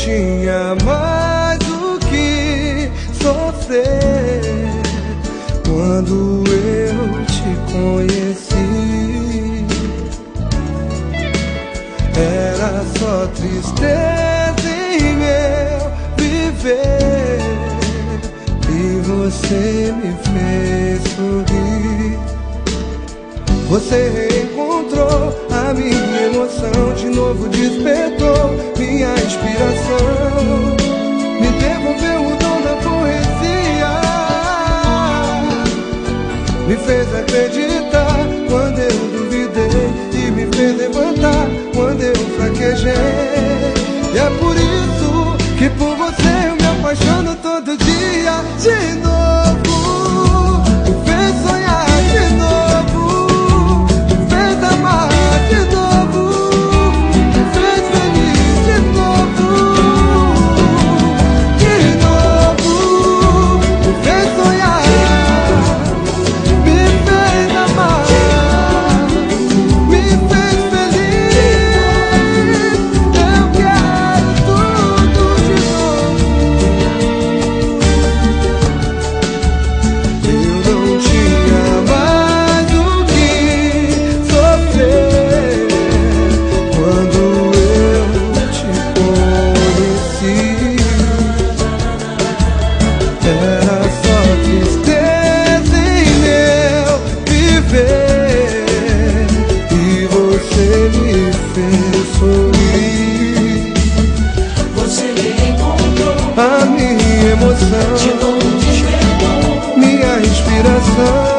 tinha mais o que sofrer quando eu te conheci. Era só tristeza em meu viver e você me fez sorrir. Você reencontrou a minha emoção, de novo despertou minha inspiração, me devolveu o dom da poesia, me fez acreditar quando eu duvidei e me fez levantar quando eu fraquejei. E é por isso que por você eu me apaixono todo dia de novo. Me fez sonhar de novo, me fez amar de novo, me fez feliz de novo, me fez sonhar, me fez amar, me fez feliz. Eu quero tudo de novo. Eu não tinha mais o que sofrer quando eu te conheci. Era só tristeza em meu viver e você me fez sorrir. Você reencontrou A minha emoção, de novo despertou minha inspiração,